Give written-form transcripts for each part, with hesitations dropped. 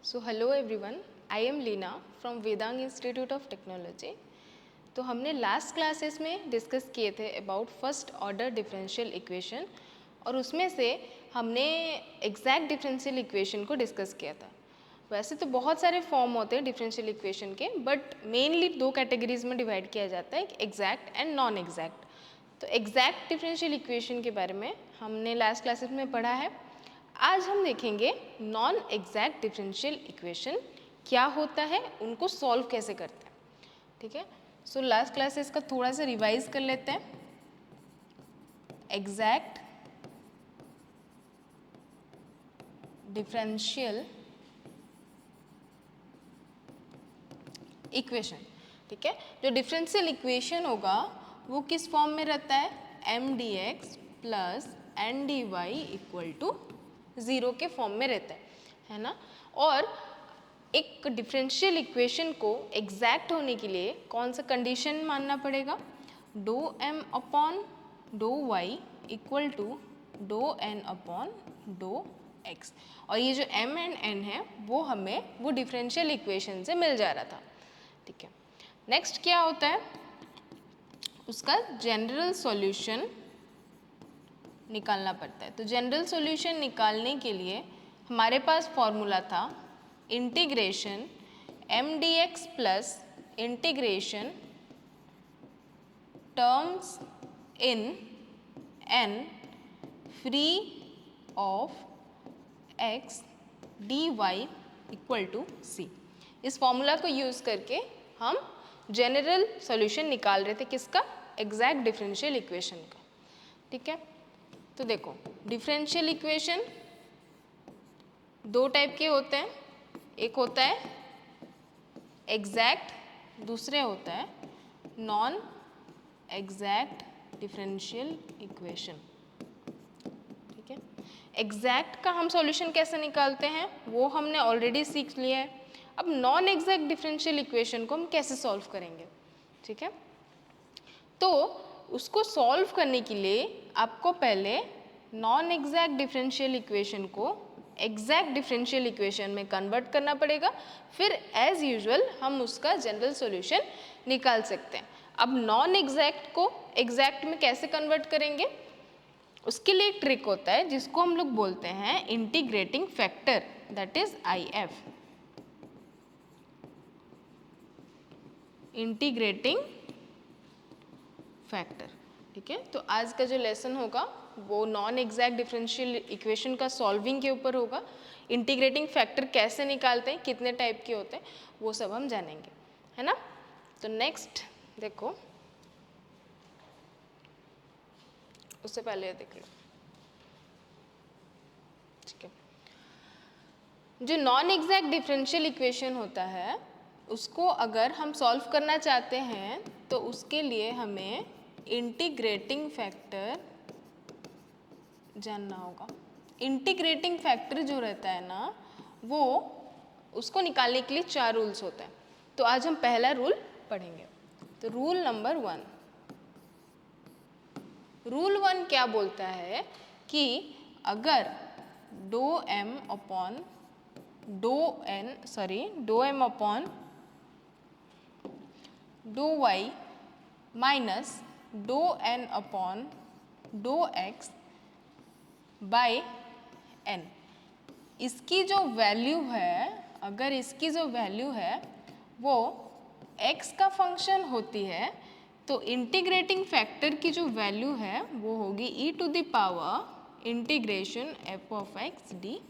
So hello everyone, I am Leena from Vedang institute of technology. तो हमने last classes में discuss किए थे about first order differential equation और उसमें से हमने एग्जैक्ट डिफरेंशियल इक्वेशन को डिस्कस किया था। वैसे तो बहुत सारे फॉर्म होते हैं डिफरेंशियल इक्वेशन के, बट मेनली दो कैटेगरीज में डिवाइड किया जाता है, एग्जैक्ट एंड नॉन एग्जैक्ट। तो एग्जैक्ट डिफरेंशियल इक्वेशन के बारे में हमने लास्ट क्लासेस में पढ़ा है। आज हम देखेंगे नॉन एग्जैक्ट डिफरेंशियल इक्वेशन क्या होता है, उनको सॉल्व कैसे करते हैं। ठीक है, सो लास्ट क्लासेस का थोड़ा सा रिवाइज कर लेते हैं। एग्जैक्ट डिफरेंशियल इक्वेशन, ठीक है, जो डिफरेंशियल इक्वेशन होगा वो किस फॉर्म में रहता है, M D x plus N D Y equal to zero के फॉर्म में रहता है ना। और एक डिफरेंशियल इक्वेशन को एग्जैक्ट होने के लिए कौन सा कंडीशन मानना पड़ेगा, do M upon dough Y equal to do N upon dough X. और ये जो एम एंड एन है वो हमें वो डिफरेंशियल इक्वेशन से मिल जा रहा था। ठीक है, नेक्स्ट क्या होता है, उसका जनरल सॉल्यूशन निकालना पड़ता है। तो जनरल सॉल्यूशन निकालने के लिए हमारे पास फॉर्मूला था integration M D x plus integration terms in N free of x D Y equal to c. इस फॉर्मूला को यूज़ करके हम जनरल सॉल्यूशन निकाल रहे थे, किसका, एग्जैक्ट डिफरेंशियल इक्वेशन का। ठीक है, तो देखो डिफरेंशियल इक्वेशन दो टाइप के होते हैं, एक होता है एग्जैक्ट, दूसरे होता है नॉन एग्जैक्ट डिफरेंशियल इक्वेशन। ठीक है, एग्जैक्ट का हम सॉल्यूशन कैसे निकालते हैं वो हमने ऑलरेडी सीख लिया है। अब नॉन एग्जैक्ट डिफरेंशियल इक्वेशन को हम कैसे सॉल्व करेंगे। ठीक है, तो उसको सॉल्व करने के लिए आपको पहले नॉन एग्जैक्ट डिफरेंशियल इक्वेशन को एग्जैक्ट डिफरेंशियल इक्वेशन में कन्वर्ट करना पड़ेगा, फिर एज यूजुअल हम उसका जनरल सॉल्यूशन निकाल सकते हैं। अब नॉन एग्जैक्ट को एग्जैक्ट में कैसे कन्वर्ट करेंगे, उसके लिए एक ट्रिक होता है जिसको हम लोग बोलते हैं integrating factor, that is I F, integrating factor. ठीक है, तो आज का जो लेसन होगा वो नॉन एग्जैक्ट डिफरेंशियल इक्वेशन का सॉल्विंग के ऊपर होगा। इंटीग्रेटिंग फैक्टर कैसे निकालते हैं, कितने टाइप के होते हैं, वो सब हम जानेंगे, है ना। तो नेक्स्ट देखो, उससे पहले देख लो। ठीक है, जो नॉन एग्जैक्ट डिफरेंशियल इक्वेशन होता है उसको अगर हम सॉल्व करना चाहते हैं तो उसके लिए हमें इंटीग्रेटिंग फैक्टर जानना होगा। इंटीग्रेटिंग फैक्टर जो रहता है ना, वो उसको निकालने के लिए 4 रूल्स होते हैं। तो आज हम पहला रूल पढ़ेंगे। तो रूल नंबर 1, रूल 1 क्या बोलता है कि अगर dough M upon do M upon dough Y minus dough N upon dough X by N, इसकी जो वैल्यू है, अगर इसकी जो वैल्यू है वो x का फंक्शन होती है तो इंटीग्रेटिंग फैक्टर की जो वैल्यू है वो होगी e to the power integration f of x d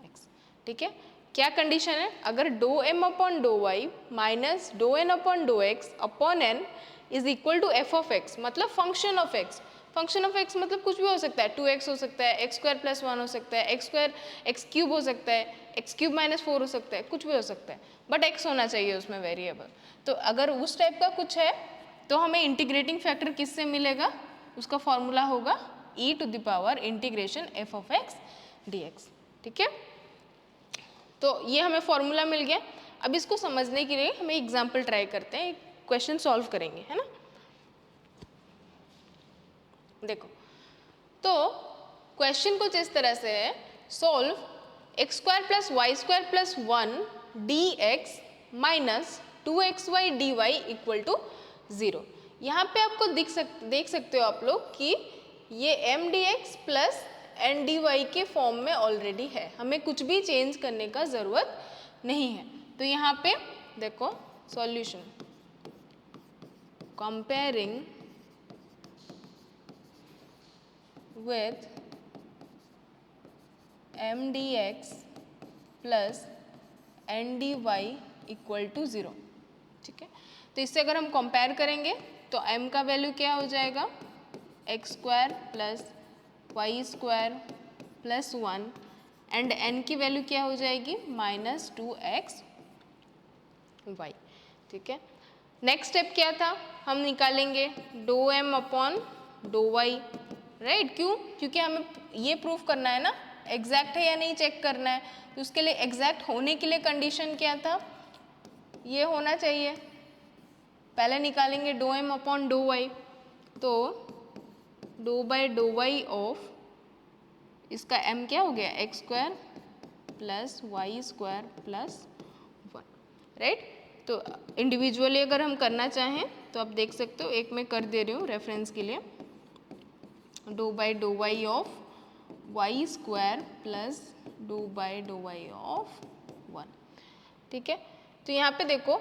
x. ठीक है, क्या कंडीशन है, अगर dough M upon dough Y minus dough N upon dough x upon n is equal to f of x, मतलब function of x. Function of x मतलब कुछ भी हो सकता है, 2x हो सकता है, एक्स स्क्वायर प्लस 1 हो सकता है, एक्स स्क्वायर एक्स क्यूब हो सकता है, एक्स क्यूब माइनस 4 हो सकता है, कुछ भी हो सकता है, बट x होना चाहिए उसमें वेरिएबल। तो अगर उस टाइप का कुछ है तो हमें इंटीग्रेटिंग फैक्टर किससे मिलेगा, उसका फॉर्मूला होगा e to the power integration f of x dx। ठीक है, तो ये हमें फॉर्मूला मिल गया। अब इसको समझने के लिए हमें एग्जाम्पल ट्राई करते हैं, क्वेश्चन सॉल्व करेंगे, है ना। देखो, तो क्वेश्चन कुछ इस तरह से है, solve X square plus Y square plus 1 D X minus 2xy dy equal to 0। यहाँ पे आपको देख सकते हो आप लोग कि ये M D x plus N D Y के फॉर्म में ऑलरेडी है, हमें कुछ भी चेंज करने का ज़रूरत नहीं है। तो यहाँ पे देखो solution comparing with M D x plus N D Y equal to 0। ठीक है, तो इससे अगर हम कंपेयर करेंगे तो m का वैल्यू क्या हो जाएगा, X square plus Y square plus 1 and n की वैल्यू क्या हो जाएगी माइनस 2x y। ठीक है, नेक्स्ट स्टेप क्या था, हम निकालेंगे dough m upon dough Y, right. क्यों, क्योंकि हमें ये प्रूफ करना है ना एग्जैक्ट है या नहीं चेक करना है। तो उसके लिए एग्जैक्ट होने के लिए कंडीशन क्या था, ये होना चाहिए। पहले निकालेंगे dough m upon dough y, तो del by dough Y of इसका m क्या हो गया x square plus Y square plus 1, right. तो इंडिविजुअली अगर हम करना चाहें तो आप देख सकते हो, एक मैं कर दे रही हूँ रेफरेंस के लिए, do by dough Y of Y square plus do by dough Y of 1। ठीक है, तो यहाँ पे देखो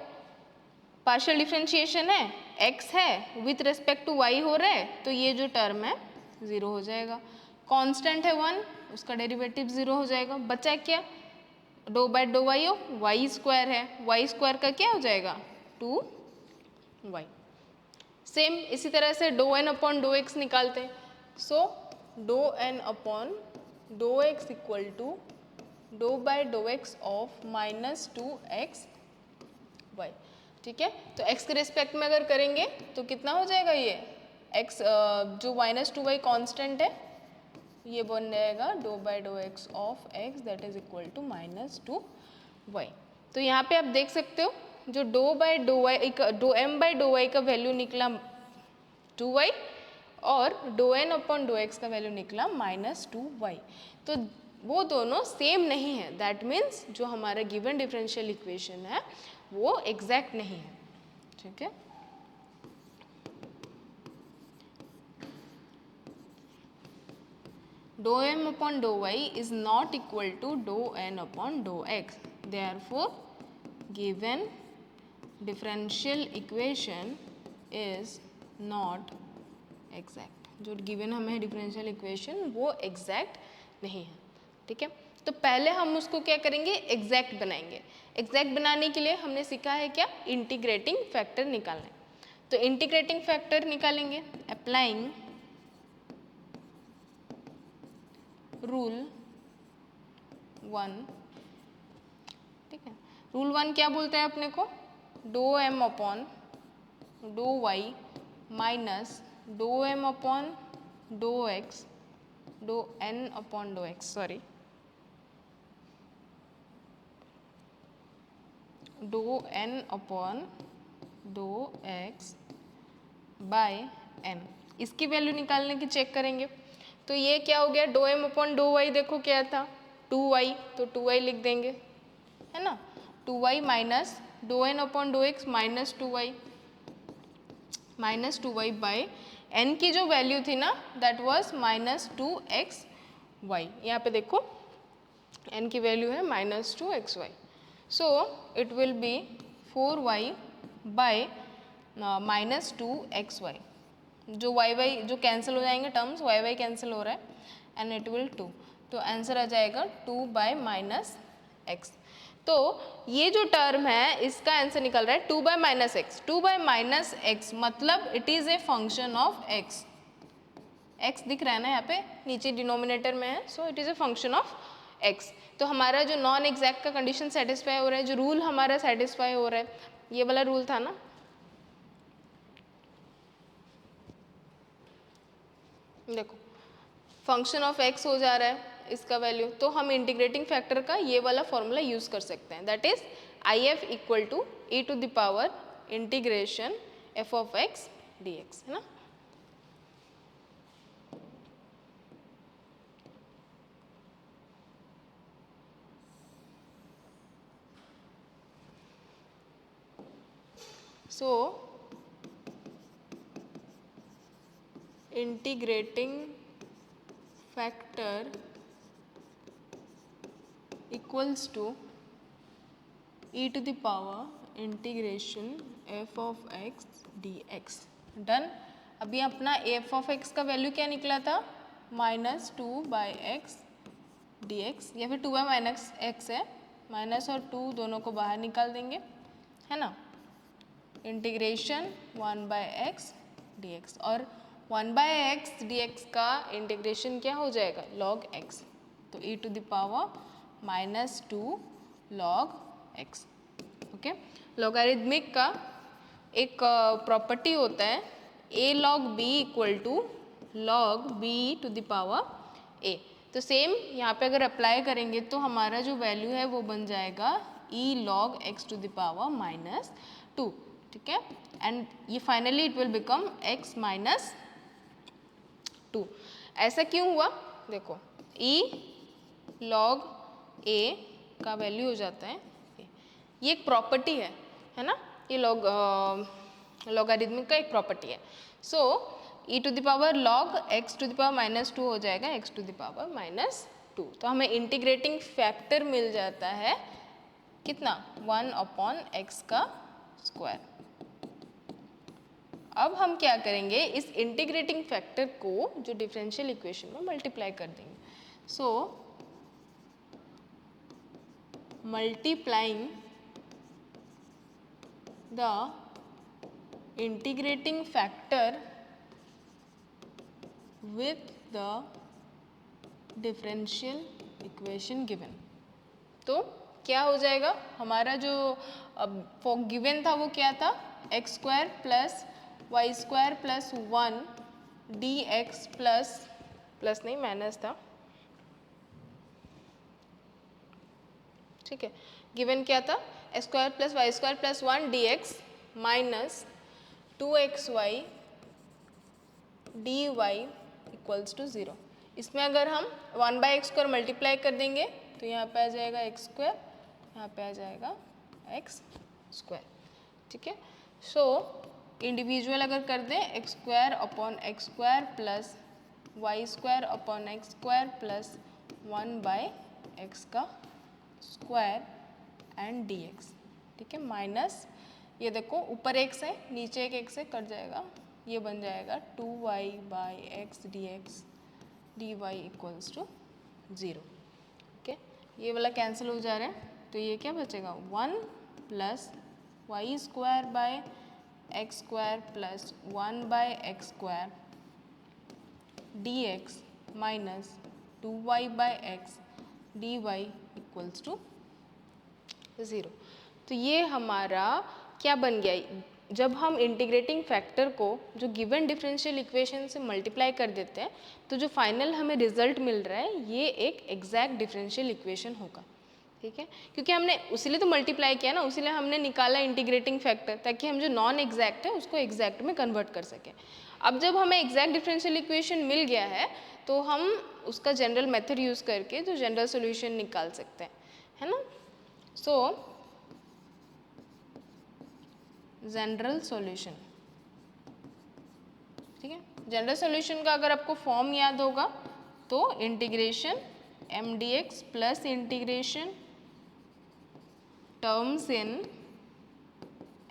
पार्शियल डिफरेंशिएशन है, x है विथ रिस्पेक्ट टू y हो रहा है, तो ये जो टर्म है 0 हो जाएगा। कांस्टेंट है 1, उसका डेरिवेटिव 0 हो जाएगा। बचा क्या, do by dough Y of Y square है, वाई स्क्वायर का क्या हो जाएगा 2y। सेम इसी तरह से do n upon dough X निकालते हैं। So do n upon dough X equal to do by do X of minus 2xy। ठीक है, तो x के रिस्पेक्ट में अगर करेंगे तो कितना हो जाएगा, ये x जो माइनस 2y कॉन्स्टेंट है ये बन जाएगा do by do X of x that is equal to minus 2y। तो यहाँ पे आप देख सकते हो जो do by dough Y do m by dough Y का वैल्यू निकला 2y और do n upon dough X का वैल्यू निकला माइनस 2y। तो वो दोनों सेम नहीं है, दैट मीन्स जो हमारा गिवन डिफरेंशियल इक्वेशन है वो एग्जैक्ट नहीं है। ठीक है, do m upon do y is not equal to do n upon do x, therefore given differential equation is not exact. जो गिवन हमें है डिफरेंशियल इक्वेशन वो एग्जैक्ट नहीं है। ठीक है, तो पहले हम उसको क्या करेंगे, एग्जैक्ट बनाएंगे। एग्जैक्ट बनाने के लिए हमने सीखा है क्या, इंटीग्रेटिंग फैक्टर निकालना है। तो इंटीग्रेटिंग फैक्टर निकालेंगे अप्लाइंग रूल 1। ठीक है, रूल 1 क्या बोलता है अपने को, do m upon dough Y minus do m upon dough X do n upon dough X, sorry do n upon dough X by m। इसकी वैल्यू निकालने की चेक करेंगे। तो ये क्या हो गया, do m upon dough Y देखो क्या था 2y, तो 2y लिख देंगे, है ना। 2y minus do n upon dough X minus 2y by n की जो वैल्यू थी ना दैट वाज माइनस 2xy। यहाँ पे देखो n की वैल्यू है minus 2xy, so it will be 4y bye minus 2xy। जो y जो कैंसिल हो जाएंगे टर्म्स, y कैंसिल हो रहा है एंड इट विल 2, तो आंसर आ जाएगा 2 बाय माइनस एक्स। तो ये जो टर्म है इसका आंसर निकल रहा है 2 by minus x. 2 by minus x मतलब it is a function of x. X दिख रहा है ना यहाँ पे नीचे डिनोमिनेटर में है, so it is a function of x. तो हमारा जो नॉन एग्जैक्ट का कंडीशन सेटिस्फाई हो रहा है, जो रूल हमारा सेटिस्फाई हो रहा है, ये वाला रूल था ना, देखो फंक्शन ऑफ एक्स हो जा रहा है इसका वैल्यू, तो हम इंटीग्रेटिंग फैक्टर का ये वाला फॉर्मूला यूज़ कर सकते हैं, that is I F equal to E to the power integration F of x D X, है ना। So integrating factor equals to e to the power इंटीग्रेशन f of x dx। Done. अभी अपना f of x का value क्या निकला था, -2/x dx, या फिर 2/-x है, माइनस और 2 दोनों को बाहर निकाल देंगे, है ना। इंटीग्रेशन 1/x dx, और 1/x dx का इंटीग्रेशन क्या हो जाएगा, log x। तो e to the power -2 log x। Okay. Logarithmic का एक प्रॉपर्टी होता है a log b equal to log b to the power a। तो सेम यहाँ पे अगर अप्लाई करेंगे तो हमारा जो वैल्यू है वो बन जाएगा e log x to the power -2, ठीक है। एंड ये finally it will become x -2। ऐसा क्यों हुआ, देखो e log a का वैल्यू हो जाता है, ये एक प्रॉपर्टी है ना, ये लॉगरिदमिक का एक प्रॉपर्टी है। So e to the power log x to the power -2 हो जाएगा x टू द पावर -2। तो हमें इंटीग्रेटिंग फैक्टर मिल जाता है कितना, 1/x का स्क्वायर। अब हम क्या करेंगे, इस इंटीग्रेटिंग फैक्टर को जो डिफरेंशियल इक्वेशन में मल्टीप्लाई कर देंगे। सो multiplying the integrating factor with the differential equation given। तो क्या हो जाएगा, हमारा जो गिवन था वो क्या था, x square plus Y square plus 1 D x plus नहीं माइनस था, ठीक है। गिवन क्या था, X square plus Y square plus 1 D X minus 2xy dy equals to 0। इसमें अगर हम 1/x स्क्वायर मल्टीप्लाई कर देंगे तो यहाँ पे आ जाएगा x स्क्वायर, यहाँ पे आ जाएगा x स्क्वायर, ठीक है। सो इंडिविजुअल अगर कर दें, x square upon X square plus Y square upon X square plus 1/x का स्क्वायर एंड dx, ठीक है, माइनस ये देखो ऊपर x है नीचे एक x है, कट जाएगा, ये बन जाएगा 2y/x dx dy equals to 0। Okay, ये वाला कैंसिल हो जा रहा है, तो ये क्या बचेगा, 1 plus Y square by X square plus 1/x square dx minus 2y/x dy equals to 0। तो ये हमारा क्या बन गया, जब हम इंटीग्रेटिंग फैक्टर को जो गिवन डिफरेंशियल इक्वेशन से मल्टीप्लाई कर देते हैं तो जो फाइनल हमें रिजल्ट मिल रहा है ये एक एग्जैक्ट डिफरेंशियल इक्वेशन होगा, ठीक है। क्योंकि हमने उसीलिए तो मल्टीप्लाई किया ना, उसीलिए हमने निकाला इंटीग्रेटिंग फैक्टर, ताकि हम जो नॉन एग्जैक्ट है उसको एग्जैक्ट में कन्वर्ट कर सकें। अब जब हमें एग्जैक्ट डिफरेंशियल इक्वेशन मिल गया है तो हम उसका जनरल मेथड यूज़ करके जो जनरल सोल्यूशन निकाल सकते हैं, है ना। सो जनरल सॉल्यूशन, ठीक है। जनरल सॉल्यूशन का अगर आपको फॉर्म याद होगा तो integration M D x plus integration terms in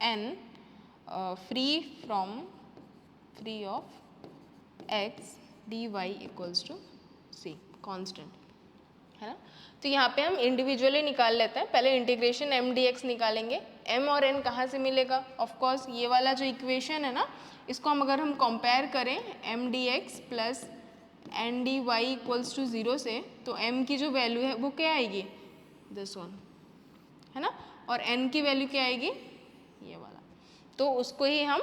N free of x D Y equals to C constant, है ना। तो यहाँ पे हम इंडिविजुअली निकाल लेते हैं, पहले इंटीग्रेशन एम डी एक्स निकालेंगे। एम और एन कहाँ से मिलेगा, ऑफ कोर्स ये वाला जो इक्वेशन है ना, इसको हम अगर हम कंपेयर करें M D x plus N D Y equals to 0 से, तो एम की जो वैल्यू है वो क्या आएगी, दिस वन, है ना, और एन की वैल्यू क्या आएगी, ये वाला। तो उसको ही हम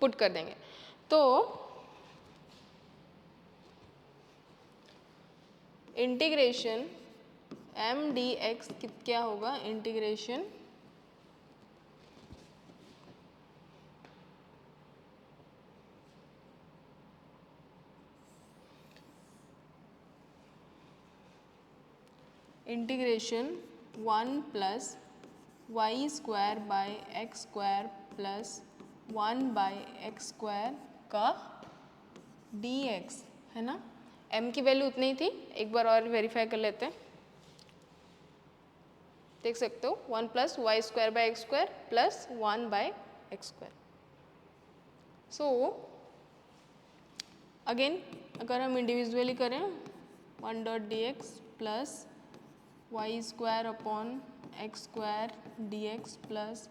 पुट कर देंगे। तो इंटीग्रेशन एम डी एक्स क्या होगा, integration integration 1 plus Y square by X square plus 1/x² का dx है ना। m की वैल्यू उतनी ही थी, एक बार और वेरीफाई कर लेते हैं। देख सकते हो 1 + y² plus 1/x²। So again अगर हम इंडिविजुअली करें 1.dx plus y² dx plus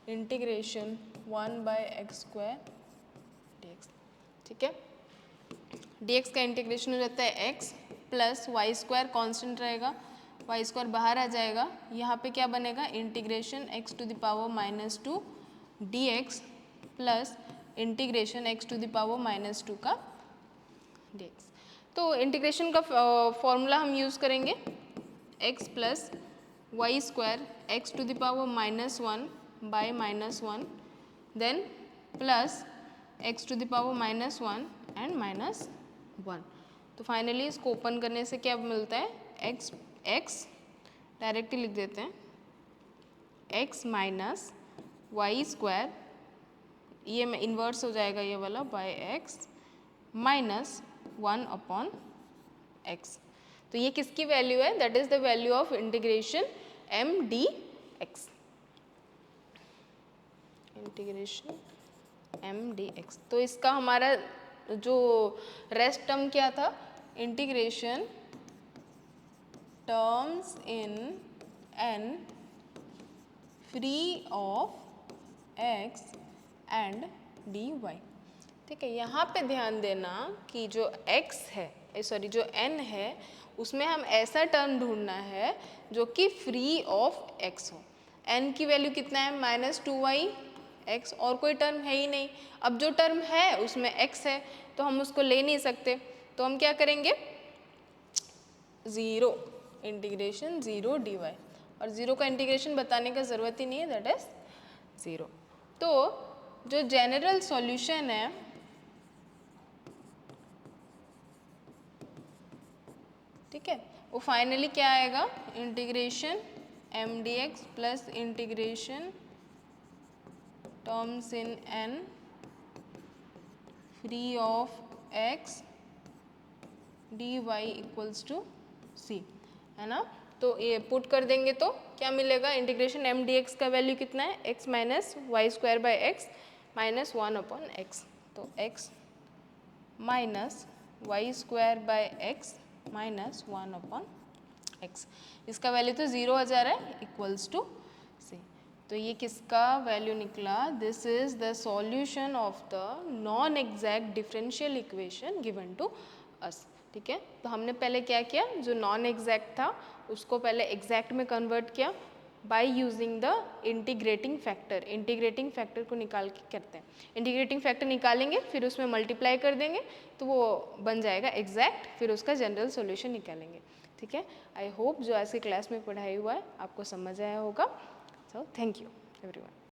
integration 1/x² dx, ठीक है। dx का इंटीग्रेशन हो जाता है x प्लस y² कांस्टेंट रहेगा, y² बाहर आ जाएगा, यहाँ पे क्या बनेगा integration x⁻² dx plus integration x⁻² का dx। तो इंटीग्रेशन का फॉर्मूला हम यूज़ करेंगे x plus y² x⁻1 by -1 then plus x⁻1 and -1। तो फाइनली इसको ओपन करने से क्या मिलता है x डायरेक्टली लिख देते हैं x माइनस y², ये में इन्वर्स हो जाएगा ये वाला बाय x माइनस 1/x। तो ये किसकी वैल्यू है, that is the value of integration m dx, integration m dx। तो इसका हमारा जो रेस्ट टर्म क्या था, integration terms in n free of x and dy, ठीक है। यहाँ पे ध्यान देना कि जो x है सॉरी जो n है उसमें हम ऐसा टर्म ढूंढना है जो कि फ्री ऑफ x हो। n की वैल्यू कितना है -2y(x), और कोई टर्म है ही नहीं। अब जो टर्म है उसमें x है तो हम उसको ले नहीं सकते, तो हम क्या करेंगे 0 इंटीग्रेशन 0 dy, और 0 का इंटीग्रेशन बताने का ज़रूरत ही नहीं है, दैट इज 0। तो जो जनरल सॉल्यूशन है ठीक है वो फाइनली क्या आएगा integration m dx plus integration terms in n free of x dy equals to c, है ना। तो ये पुट कर देंगे तो क्या मिलेगा, इंटीग्रेशन m dx का वैल्यू कितना है x minus y²/x minus 1/x। तो x minus y²/x minus 1/x, इसका वैल्यू तो 0 आ जा रहा है इक्वल्स टू c। तो ये किसका वैल्यू निकला, this is the solution of the non exact differential equation given to us, ठीक है। तो हमने पहले क्या किया, जो नॉन एग्जैक्ट था उसको पहले एग्जैक्ट में कन्वर्ट किया by using the integrating factor. Integrating factor को निकाल के करते हैं, इंटीग्रेटिंग फैक्टर निकालेंगे फिर उसमें मल्टीप्लाई कर देंगे तो वो बन जाएगा एग्जैक्ट, फिर उसका जनरल सॉल्यूशन निकालेंगे, ठीक है। आई होप जो आज की क्लास में पढ़ाई हुआ है आपको समझ आया होगा। So thank you everyone.